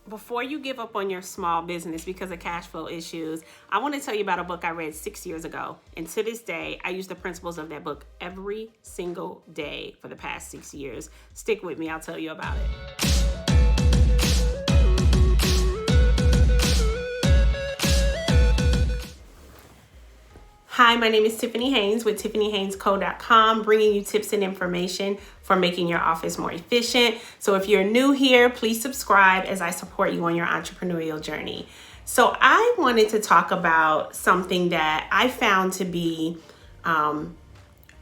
Before you give up on your small business because of cash flow issues, I want to tell you about a book I read 6 years ago. And to this day, I use the principles of that book every single day for the past 6 years. Stick with me, I'll tell you about it. Hi, my name is Tiffany Haynes with tiffanyhaynesco.com, bringing you tips and information for making your office more efficient. So if you're new here, please subscribe as I support you on your entrepreneurial journey. So I wanted to talk about something that I found to be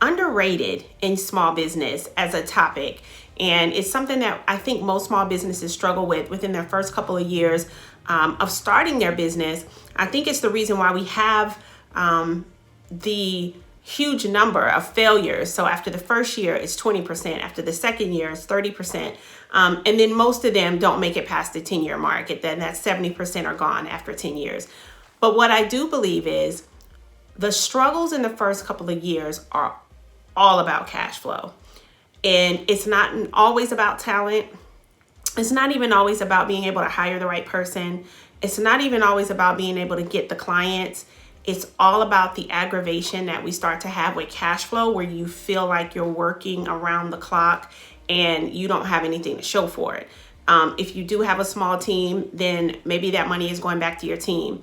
underrated in small business as a topic. And it's something that I think most small businesses struggle with within their first couple of years of starting their business. I think it's the reason why we have the huge number of failures. So after the first year, it's 20%. After the second year, it's 30%. And then most of them don't make it past the 10-year mark. Then that 70% are gone after 10 years. But what I do believe is the struggles in the first couple of years are all about cash flow. And it's not always about talent. It's not even always about being able to hire the right person. It's not even always about being able to get the clients. It's all about the aggravation that we start to have with cash flow, where you feel like you're working around the clock and you don't have anything to show for it. If you do have a small team, then maybe that money is going back to your team.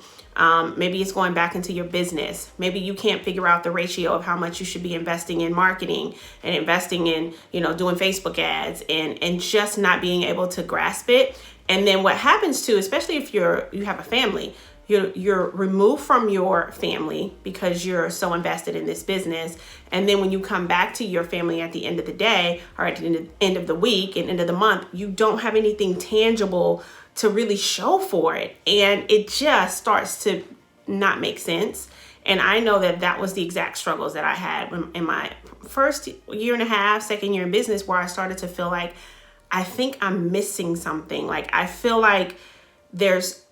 Maybe it's going back into your business. Maybe you can't figure out the ratio of how much you should be investing in marketing and investing in, doing Facebook ads and just not being able to grasp it. And then what happens too, especially if you have a family, you're removed from your family because you're so invested in this business. And then when you come back to your family at the end of the day or at the end of the week and end of the month, you don't have anything tangible to really show for it. And it just starts to not make sense. And I know that was the exact struggles that I had in my first year and a half, second year in business, where I started to feel like, I think I'm missing something. Like, I feel like there's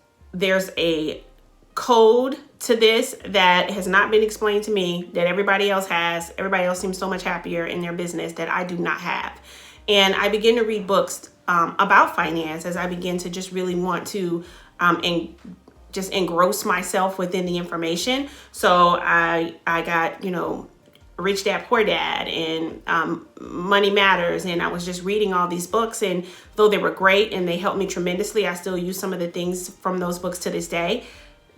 a code to this that has not been explained to me that everybody else has. Everybody else seems so much happier in their business that I do not have. And I begin to read books about finance as I begin to just really want to just engross myself within the information. So I got, Rich Dad, Poor Dad and Money Matters. And I was just reading all these books. And though they were great and they helped me tremendously, I still use some of the things from those books to this day.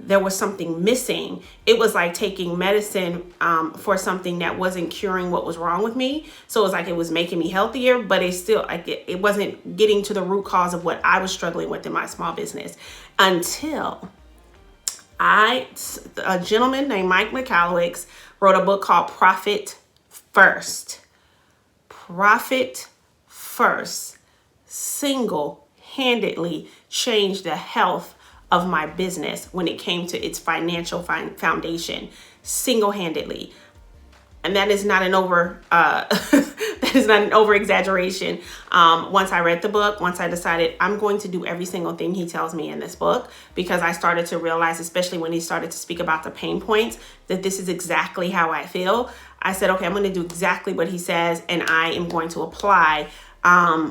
There was something missing. It was like taking medicine for something that wasn't curing what was wrong with me. So it was like it was making me healthier, but it wasn't getting to the root cause of what I was struggling with in my small business until a gentleman named Mike McCallowicz wrote a book called Profit First. Profit First single-handedly changed the health of my business when it came to its financial foundation, single-handedly. And that is not an over exaggeration. Once I read the book, once I decided I'm going to do every single thing he tells me in this book, because I started to realize, especially when he started to speak about the pain points, that this is exactly how I feel. I said, okay, I'm going to do exactly what he says, and I am going to apply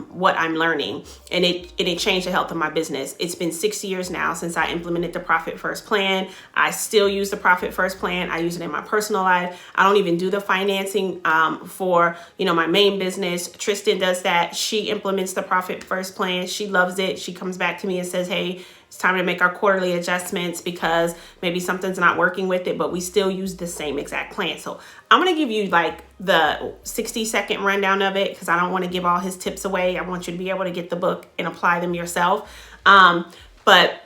what I'm learning. And it changed the health of my business. It's been 6 years now since I implemented the Profit First plan. I still use the Profit First plan. I use it in my personal life. I don't even do the financing for my main business. Tristan does that. She implements the Profit First plan. She loves it. She comes back to me and says, hey, it's time to make our quarterly adjustments because maybe something's not working with it, but we still use the same exact plan. So I'm going to give you like the 60-second rundown of it because I don't want to give all his tips away. I want you to be able to get the book and apply them yourself. But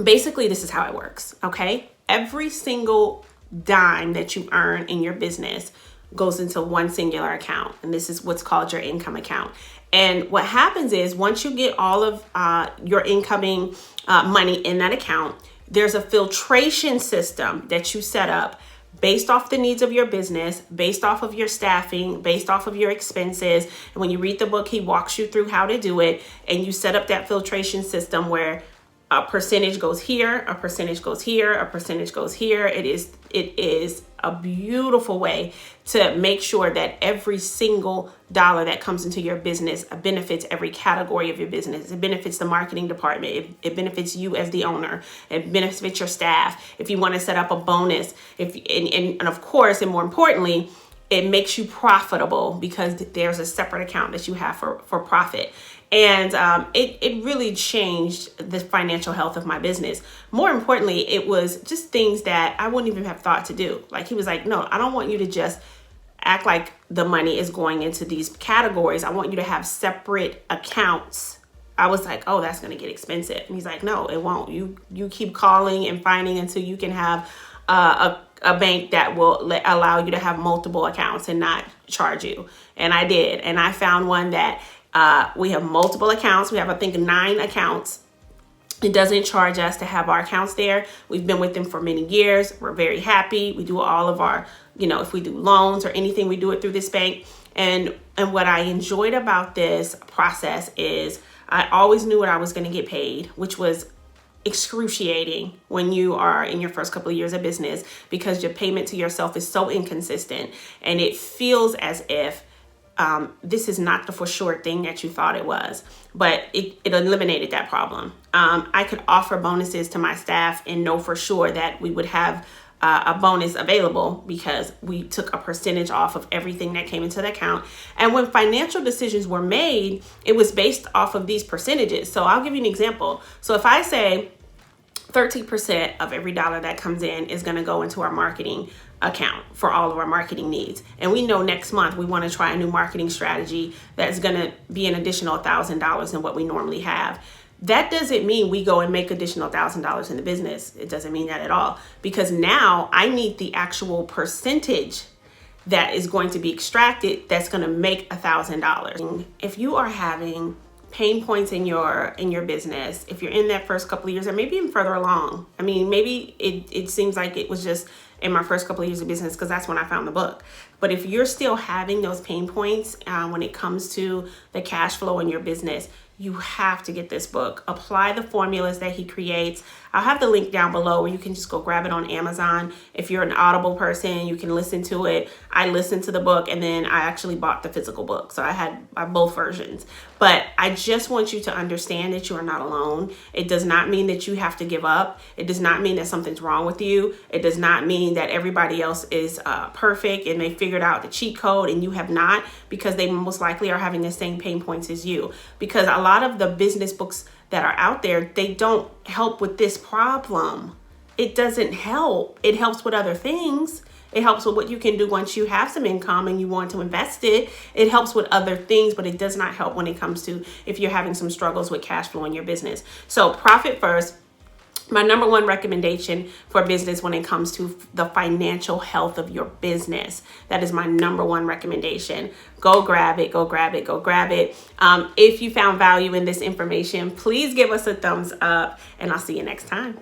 basically, this is how it works. Okay. Every single dime that you earn in your business goes into one singular account. And this is what's called your income account. And what happens is once you get all of your incoming money in that account, there's a filtration system that you set up based off the needs of your business, based off of your staffing, based off of your expenses. And when you read the book, he walks you through how to do it. And you set up that filtration system where a percentage goes here, a percentage goes here, a percentage goes here. It is a beautiful way to make sure that every single dollar that comes into your business benefits every category of your business. It benefits the marketing department. It benefits you as the owner. It benefits your staff. If you want to set up a bonus, and of course, and more importantly, it makes you profitable because there's a separate account that you have for profit. And it really changed the financial health of my business. More importantly, it was just things that I wouldn't even have thought to do. Like he was like, no, I don't want you to just act like the money is going into these categories. I want you to have separate accounts. I was like, oh, that's going to get expensive. And he's like, no, it won't. You keep calling and finding until you can have a bank that will allow you to have multiple accounts and not charge you. And I did. And I found one that we have multiple accounts. We have, I think, 9 accounts. It doesn't charge us to have our accounts there. We've been with them for many years. We're very happy. We do all of our, if we do loans or anything, we do it through this bank. And what I enjoyed about this process is I always knew what I was going to get paid, which was excruciating when you are in your first couple of years of business, because your payment to yourself is so inconsistent, and it feels as if this is not the for sure thing that you thought it was. But it eliminated that problem. I could offer bonuses to my staff and know for sure that we would have a bonus available because we took a percentage off of everything that came into the account. And when financial decisions were made, it was based off of these percentages. So I'll give you an example. So if I say 13% of every dollar that comes in is going to go into our marketing account for all of our marketing needs, and we know next month we want to try a new marketing strategy that's going to be an additional $1,000 than what we normally have. That doesn't mean we go and make additional $1,000 in the business. It doesn't mean that at all, because now I need the actual percentage that is going to be extracted that's going to make $1,000. If you are having pain points in your business, if you're in that first couple of years, or maybe even further along, I mean, maybe it seems like it was just in my first couple of years of business because that's when I found the book. But if you're still having those pain points when it comes to the cash flow in your business, you have to get this book. Apply the formulas that he creates. I'll have the link down below where you can just go grab it on Amazon. If you're an Audible person, you can listen to it. I listened to the book, and then I actually bought the physical book. So I had both versions. But I just want you to understand that you are not alone. It does not mean that you have to give up. It does not mean that something's wrong with you. It does not mean that everybody else is perfect and they figured out the cheat code and you have not, because they most likely are having the same pain points as you. Because a lot of the business books that are out there, they don't help with this problem. It doesn't help. It helps with other things. It helps with what you can do once you have some income and you want to invest it. It helps with other things, but it does not help when it comes to if you're having some struggles with cash flow in your business. So profit first. My number one recommendation for business when it comes to the financial health of your business. That is my number one recommendation. Go grab it, go grab it, go grab it. If you found value in this information, please give us a thumbs up, and I'll see you next time.